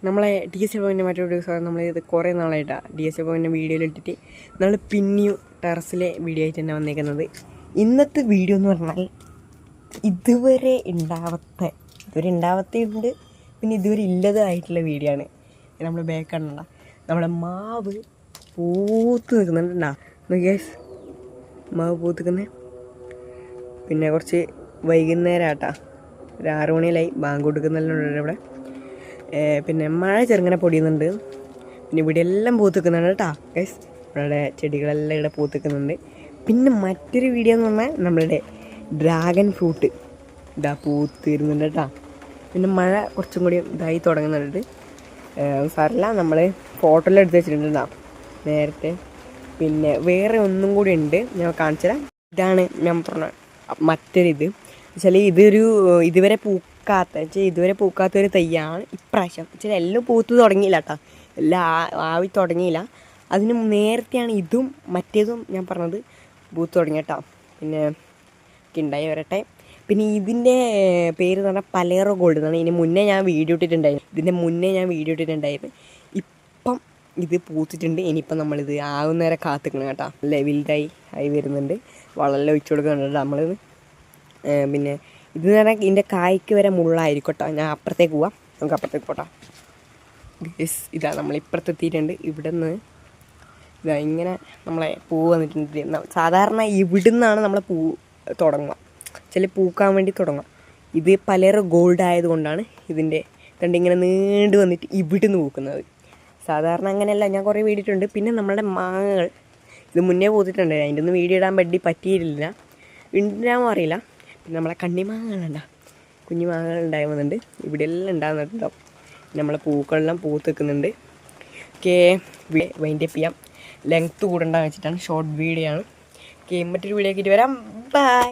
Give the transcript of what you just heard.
നമ്മളെ D S A പോയിൻ്റെ മറ്റൊരു ദിവസം നമ്മളിത് കുറേ നാളായിട്ടാണ് ഡി എസ് എ പോയിൻ്റെ വീഡിയോയിലിട്ടിട്ട് നമ്മൾ പിന്നെയും ടെറസിലെ വീഡിയോ ആയിട്ട് തന്നെ വന്നേക്കുന്നത്. ഇന്നത്തെ വീഡിയോ എന്ന് പറഞ്ഞാൽ ഇതുവരെ ഉണ്ടാവത്തുണ്ട്, പിന്നെ ഇതുവരെ ഇല്ലതായിട്ടുള്ള വീഡിയോ ആണ്. നമ്മൾ ബാക്ക് കണ്ട നമ്മളെ മാവ് പൂത്ത് നിൽക്കുന്നുണ്ടാ ഗൈസ്, മാവ് പൂത്ത് നിൽക്കുന്നത്. പിന്നെ കുറച്ച് വൈകുന്നേരം ആട്ടാ, ഒരു 6 മണിയിലായി, ബാങ്ക് കൊടുക്കുന്നുണ്ട് ഇവിടെ. പിന്നെ മഴ ചെറുങ്ങനെ പൊടിയുന്നുണ്ട്. പിന്നെ ഇവിടെ എല്ലാം പൂത്തിക്കുന്നുണ്ട് കേട്ടോ ഗൈസ്, ഇവിടെ ചെടികളെല്ലാം ഇവിടെ പൂത്തിക്കുന്നുണ്ട്. പിന്നെ മറ്റൊരു വീഡിയോ എന്ന് പറഞ്ഞാൽ നമ്മളുടെ ഡ്രാഗൺ ഫ്രൂട്ട് ഇതാ പൂത്ത് വരുന്നുണ്ട് കേട്ടോ. പിന്നെ മഴ കുറച്ചും കൂടി ഇതായി തുടങ്ങുന്നുണ്ട്. സാരല്ല, നമ്മൾ ഫോട്ടോയെല്ലാം എടുത്ത് വെച്ചിട്ടുണ്ടാ നേരത്തെ. പിന്നെ വേറെ ഒന്നും കൂടി ഉണ്ട്, ഞാൻ കാണിച്ചു തരാം. ഇതാണ് ഞാൻ പറഞ്ഞ മറ്റൊരിത് വെച്ചാൽ ഇതുവരെ ഇതുവരെ പൂക്കാത്തൊരു തയ്യാണ് ഇപ്രാവശ്യം. വെച്ചാൽ എല്ലാം പൂത്ത് തുടങ്ങിയില്ല കേട്ടോ, എല്ലാം ആവി തുടങ്ങിയില്ല. അതിന് നേരത്തെയാണ് ഇതും മറ്റേതും ഞാൻ പറഞ്ഞത് പൂത്ത് തുടങ്ങി കേട്ടോ. പിന്നെ ഉണ്ടായി വരട്ടെ. പിന്നെ ഇതിൻ്റെ പേര് എന്ന് പറഞ്ഞാൽ പലേറോ ഗോൾഡ് എന്നാണ്. ഇതിന് മുന്നേ ഞാൻ വീഡിയോ ഇട്ടിട്ടുണ്ടായിരുന്നു. ഇപ്പം ഇത് പൂത്തിട്ടുണ്ട്. ഇനിയിപ്പം നമ്മളിത് ആവുന്നേരെ കാത്തിക്കണം കേട്ടോ. വലുതായി ആയി വരുന്നുണ്ട്, വളരെല്ലാം ഒഴിച്ചു കൊടുക്കുന്നുണ്ട് നമ്മളിത്. പിന്നെ ഇത് പറഞ്ഞാൽ ഇതിൻ്റെ കായ്ക്ക് വരെ മുള്ളായിരിക്കും കേട്ടോ. ഞാൻ അപ്പുറത്തേക്ക് പോവാം, നമുക്ക് അപ്പുറത്തേക്ക് പോട്ടാ. ഇതാ നമ്മളിപ്പുറത്ത് എത്തിയിട്ടുണ്ട്. ഇവിടെ നിന്ന് ഇതാ ഇങ്ങനെ നമ്മളെ പൂ വന്നിട്ടുണ്ട്. സാധാരണ ഇവിടെ നിന്നാണ് നമ്മളെ പൂ തുടങ്ങുക, പൂക്കാൻ വേണ്ടി തുടങ്ങുക. ഇത് പലരും ഗോൾഡ് ആയതുകൊണ്ടാണ് ഇതിൻ്റെ ഇങ്ങനെ നീണ്ടു വന്നിട്ട് ഇവിടെ നിന്ന് പൂക്കുന്നത്. സാധാരണ അങ്ങനെയല്ല, ഞാൻ കുറേ വീഡിയോ ഇട്ടിട്ടുണ്ട്. പിന്നെ നമ്മളുടെ മാങ്ങകൾ ഇത് മുന്നേ പൂത്തിട്ടുണ്ട്, അതിൻ്റെ ഒന്നും വീഡിയോ ഇടാൻ പറ്റിയിട്ടില്ല, ഉണ്ടാകാൻ അറിയില്ല. പിന്നെ നമ്മളെ കണ്ണിമാങ്ങകളുണ്ടാ, കുഞ്ഞു മാങ്ങകൾ ഉണ്ടായി വന്നിട്ടുണ്ട്. ഇവിടെ എല്ലാം ഉണ്ടാകുന്നുണ്ടാവും. നമ്മളെ പൂക്കളെല്ലാം പൂത്ത് നിൽക്കുന്നുണ്ട്. ഓക്കെ, വൈൻഡപ്പ് ചെയ്യാം. ലെങ്ത്ത് കൂടണ്ടെന്ന് വെച്ചിട്ടാണ്, ഷോർട്ട് വീഡിയോ ആണ്. ഓക്കെ, മറ്റൊരു വീഡിയോ ആക്കിയിട്ട് വരാം. ബൈ.